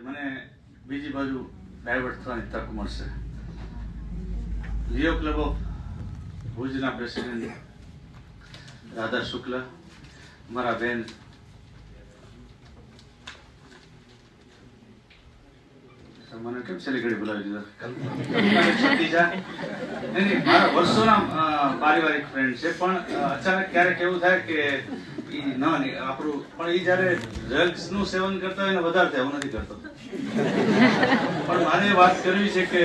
મને બીજી બાજુ ડાયવર્ટ થવાની તક મળશે. લિયો ક્લબ ઓફ ભુજના પ્રેસિડેન્ટ રાધા શુક્લ, મારા બેન મને કેમ છેલ્લી ઘડી બોલાવી દીધા, મારા વર્ષોના પારિવારિક ફ્રેન્ડ છે, પણ અચાનક ક્યારેક એવું થાય કે આપણું પણ એ જયારે ડ્રગ્સ નું સેવન કરતા હોય ને વધારે થાય, હું નથી કરતો. પણ મારે વાત કરવી છે કે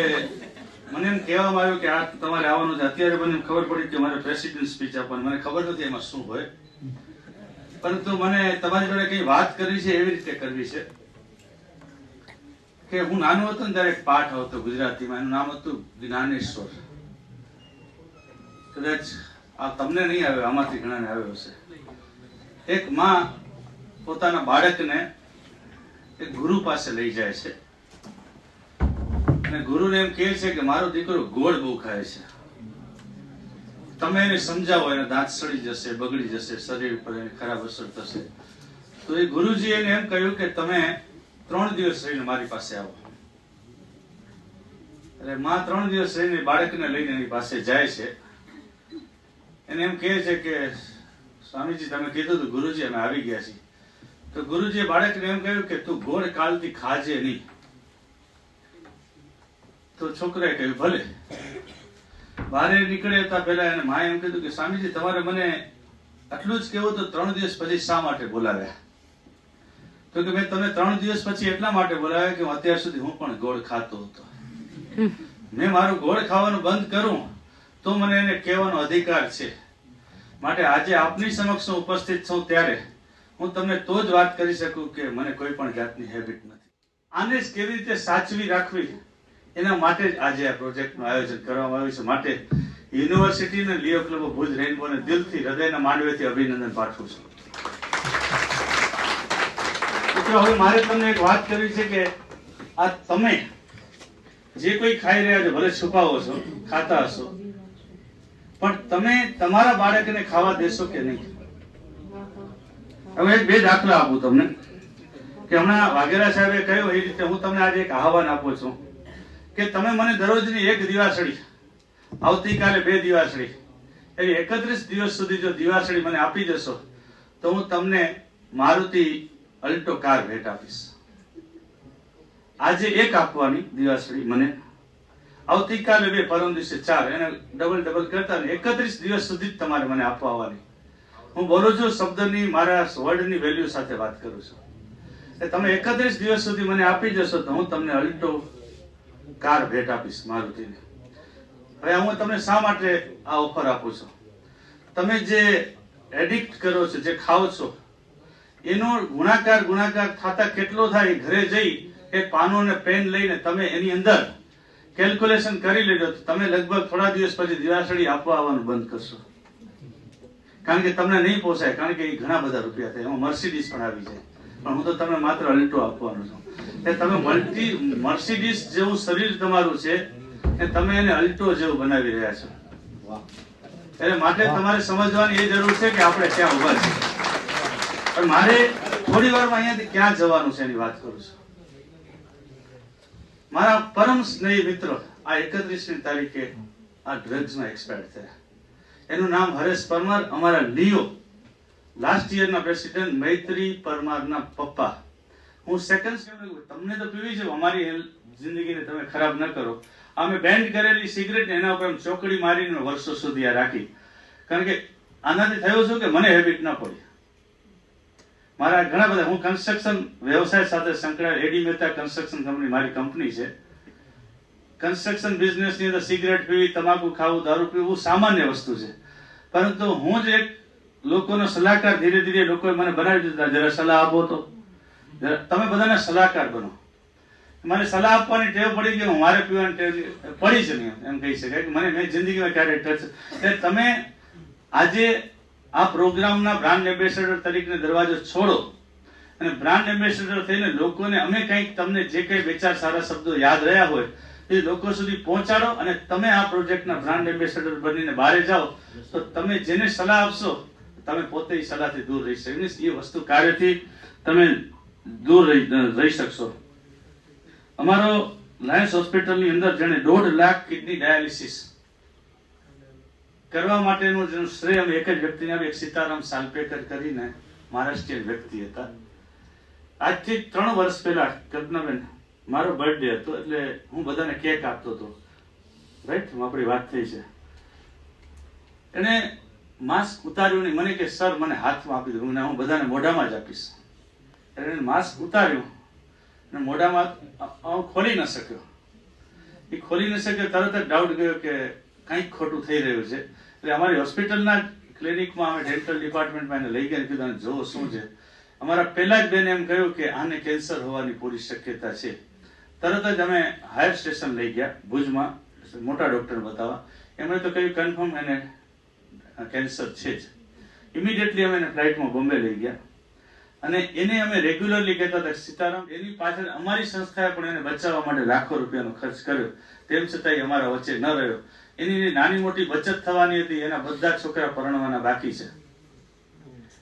મને એમ કહેવામાં આવ્યું કે આ તમારે આવવાનું છે. અત્યારે મને ખબર પડી કે મારે પ્રેસિડેન્ટ સ્પીચ આપવાની, મને ખબર નથી એમાં શું હોય, પરંતુ મને તમારી જોડે કઈ વાત કરવી છે, એવી રીતે કરવી છે કે હું નાનો હતો ને ત્યારે એક પાઠ આવતો ગુજરાતીમાં, એનું નામ હતું જ્ઞાનેશ્વર. કદાચ આ તમને નહીં આવ્યો, આમાંથી ઘણાને આવ્યો હશે. એક માં પોતાના બાળકને એક ગુરુ પાસે લઈ જાય છે અને ગુરુને એમ કહે છે કે મારો દીકરો ગોળ બહુ ખાય છે, તમે એને સમજાવો, એને દાંત સડી જશે, બગડી જશે, શરીર પર એની ખરાબ અસર થશે. તો એ ગુરુજી એને એમ કહ્યું કે તમે 3 દિવસ રહીને મારી પાસે આવો. એટલે માં 3 દિવસ રહીને બાળકને લઈને એની પાસે જાય છે. એને એમ કહે છે કે સ્વામીજી તમે કીધું હતું, ગુરુજી અમે આવી ગયા છીએ. તો ગુરુજીએ બાળકને એમ કહ્યું કે તું ગોળ કાલથી ખાજે નહીં. તો છોકરાએ કહ્યું ભલે. બહાર નીકળે હતા પહેલા એને માએ એમ કીધું કે સ્વામીજી તમારે મને આટલું જ કહેવું તો 3 દિવસ પછી શા માટે બોલાવ્યા? તો કે મેં તમને 3 દિવસ પછી એટલા માટે બોલાવ્યા કે અત્યાર સુધી હું પણ ગોળ ખાતો હતો. મેં મારું ગોળ ખાવાનું બંધ કરું તો મને એને કહેવાનો અધિકાર છે. માટે આજે આપની સમક્ષ ઉપસ્થિત છું ત્યારે હું તમને તો જ વાત કરી શકું કે મને કોઈ પણ જાતની હેબિટ નથી. આને જ કેવી રીતે સાચવી રાખવી એના માટે જ આજે આ પ્રોજેક્ટનું આયોજન કરવામાં આવ્યું છે. માટે યુનિવર્સિટી અને લિયો ક્લબ ઓફ ભુજ રેઇનબોને દિલથી, હૃદયના માંડવેથી અભિનંદન પાઠવું છું. હવે મારે તમને એક વાત કરવી છે કે આ તમે જે કોઈ ખાઈ રહ્યા છો, ભલે છુપાવો છો, ખાતા હશો, પણ તમે તમારા બાળકને ખાવા દેશો કે નહીં? હવે એક બે દાખલા આપું તમને કે હમણાં વાઘેલા સાહેબે કહ્યું એ રીતે હું તમને આજે એક આહવાન આપું છું કે તમે મને દરરોજની 1 દિવાસળી, આવતીકાલે 2 દિવાસળી, એવી 31 દિવસ સુધી જો દિવાસળી મને આપી જશો તો હું તમને મારુતિ અલ્ટો કાર ભેટ આપીશ. આજે 1 આપવાની દિવાસળી મને, આવતીકાલે 2, પરમ દિવસે 4, એને ડબલ કરતા 31 દિવસ સુધી જ તમારે મને આપવાની. હું બોલું છું શબ્દની, મારા વર્ડની વેલ્યુ સાથે વાત કરું છું. તમે 31 દિવસ સુધી મને આપી જશો તો હું તમને અલ્ટો કાર ભેટ આપીશ મારુતિને. હવે હું તમને શા માટે આ ઓફર આપું છું? તમે જે એડિક્ટ કરો છો, જે ખાઓ છો, એનો ગુણાકાર થતા કેટલો થાય, ઘરે જઈ એક પાનો અને પેન લઈને તમે એની અંદર કેલ્ક્યુલેશન કરી લેજો તો તમે લગભગ થોડા દિવસ પછી દિવાસળી આપવા આવવાનું બંધ કરશો. કારણ કે તમને નહીં પોસાય, કારણ કે એ ઘણા બધા રૂપિયા થાય, એમાં મર્સિડીઝ પણ આવી જાય. પણ હું તો તમને માત્ર અલ્ટો આપવાનો છું. તમે મર્સિડીઝ જેવું શરીર તમારું છે કે તમે એને અલ્ટો જેવું બનાવી રહ્યા છો. એટલે માટે તમારે સમજવાની એ જરૂર છે કે આપણે ક્યાં ઉભા છીએ. પણ મારે થોડી વારમાં અહીંયાથી ક્યાં જવાનું છે એની વાત કરું છું. મારા પરમ સ્નેહી મિત્રો આ 31મી તારીખે આ ડ્રગ્સમાં એક્સપાયર થયા. એનું નામ હરેશ પરમાર, અમારા લિયો લાસ્ટ યરના પ્રેસિડેન્ટ મૈત્રી પરમારના પપ્પા. હું સેકન્ડ તમને તો પીવી છે, અમારી જિંદગીને તમે ખરાબ ન કરો. અમે બેન્ડ કરેલી સિગરેટ એના ઉપર ચોકડી મારીને વર્ષો સુધી આ રાખી, કારણ કે આનાથી થયું શું કે મને હેબિટ ના પડી. મારા ઘણા બધા, હું કન્સ્ટ્રક્શન વ્યવસાય સાથે સંકળાયેલ, એડી મહેતા કન્સ્ટ્રક્શન કંપની મારી કંપની છે. કન્સ્ટ્રક્શન બિઝનેસની અંદર સિગરેટ પીવી, તમાકુ ખાવું, દારૂ પીવું સામાન્ય વસ્તુ છે. પરંતુ હું જ એક લોકોનો સલાહકાર, ધીરે ધીરે લોકોએ મને બનાવી દીધા, જરા સલાહ આપો તો. તમે બધાના સલાહકાર બનો. મને સલાહ આપવાની ટેવ પડી ગઈ, મારે પીવાની ટેવ પડી છે નહીં એમ કહી શકાય. મેં જિંદગીમાં ક્યારે ટચ. તમે આજે આ પ્રોગ્રામના બ્રાન્ડ એમ્બેસેડર તરીકે દરવાજો છોડો અને બ્રાન્ડ એમ્બેસેડર થઈને લોકોને અમે કંઈક તમને જે કંઈ 2-4 સારા શબ્દો યાદ રહ્યા હોય એ લોકો સુધી પહોંચાડો. અને તમે આ પ્રોજેક્ટના બ્રાન્ડ એમ્બેસેડર બનીને બહાર જાઓ તો તમે જેને સલાહ આપશો તમે પોતે એ સલાહથી દૂર રહી શકશો. એ વસ્તુ કાર્યથી તમે દૂર રહી શકશો. અમારો લાયન્સ હોસ્પિટલની અંદર જેણે 1.5 લાખ કિડની ડાયાલિસિસ કરવા માટેનું જેનું શ્રેય અમે એક જ વ્યક્તિને એક સીતારામ સાલપેકર કરીને મહારાષ્ટ્રીયન વ્યક્તિ હતા. આજથી 3 વર્ષ પહેલા કલ્પનાબેન મારો બર્થડે હતો, એટલે હું બધાને કેક આપતો હતો, રાઈટ, આપણી વાત થઈ છે. એને માસ્ક ઉતાર્યું નહીં, મને કે સર મને હાથમાં આપી દઉં, હું બધાને મોઢામાં જ આપીશ. એને માસ્ક ઉતાર્યું અને મોઢામાં ખોલી ન શક્યો. એ ખોલી ન શક્યો, તરત જ ડાઉટ ગયો કે કંઈક ખોટું થઈ રહ્યું છે. એટલે અમારી હોસ્પિટલના ક્લિનિકમાં અમે ડેન્ટલ ડિપાર્ટમેન્ટમાં એને લઈ ગયા, કીધું જો શું છે. અમારા પહેલા જ બેન એમ કહ્યું કે આને કેન્સર હોવાની પૂરી શક્યતા છે. તરત જ અમે હાયર સ્ટેશન લઈ ગયા ભુજમાં, મોટા ડોક્ટર બતાવવા. એમણે તો કહ્યું કન્ફર્મ એને કેન્સર છે જ. ઇમિડિયેટલી અમે એને ફ્લાઇટમાં બોમ્બે લઈ ગયા અને એને અમે રેગ્યુલરલી કહેતા હતા સીતારામ, એની પાછળ અમારી સંસ્થાએ પણ એને બચાવવા માટે લાખો રૂપિયાનો ખર્ચ કર્યો, તેમ છતાંય અમારા વચ્ચે ન રહ્યો. એની નાની મોટી બચત થવાની હતી, એના બધા છોકરા પરણવાના બાકી છે,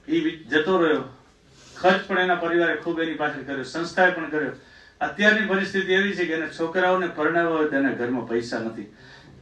એ જતો રહ્યો. ખર્ચ પણ એના પરિવારે ખૂબ એની પાછળ કર્યો, સંસ્થાએ પણ કર્યો. અત્યારની પરિસ્થિતિ એવી છે કે એના છોકરાઓને પરણાવવા હોય તેના ઘરમાં પૈસા નથી.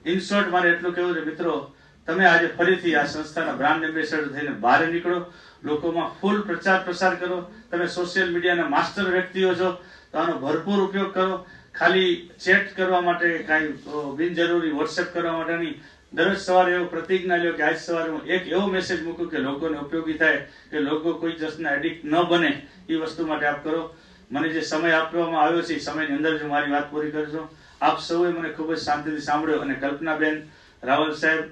ઇન શોર્ટ મારે એટલું કહેવું છે મિત્રો, તમે આજે ફરીથી આ સંસ્થાના બ્રાન્ડ એમ્બેસેડર થઈને બહાર નીકળો, લોકોમાં ફૂલ પ્રચાર પ્રસાર કરો. તમે સોશિયલ મીડિયાના માસ્ટર વ્યક્તિઓ છો તો આનો ભરપૂર ઉપયોગ કરો. ખાલી ચેટ કરવા માટે, કાંઈ બિનજરૂરી વોટ્સએપ કરવા માટે નહીં. દરરોજ સવારે એવો પ્રતિજ્ઞા લ્યો કે આજ સવારે હું એક એવો મેસેજ મૂકું કે લોકોને ઉપયોગી થાય, કે લોકો કોઈ જાતના એડિક્ટ ન બને, એ વસ્તુ માટે આપ કરો. મને જે સમય આપવામાં આવ્યો છે એ સમયની અંદર જ મારી વાત પૂરી કરજો. આપ સૌએ મને ખૂબ જ શાંતિથી સાંભળ્યો અને કલ્પનાબેન, રાવલ સાહેબ,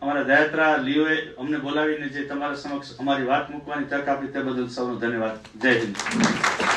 અમારા દયાત્રા લીઓએ અમને બોલાવીને જે તમારા સમક્ષ અમારી વાત મૂકવાની તક આપી તે બદલ સૌનો ધન્યવાદ. જય હિન્દ.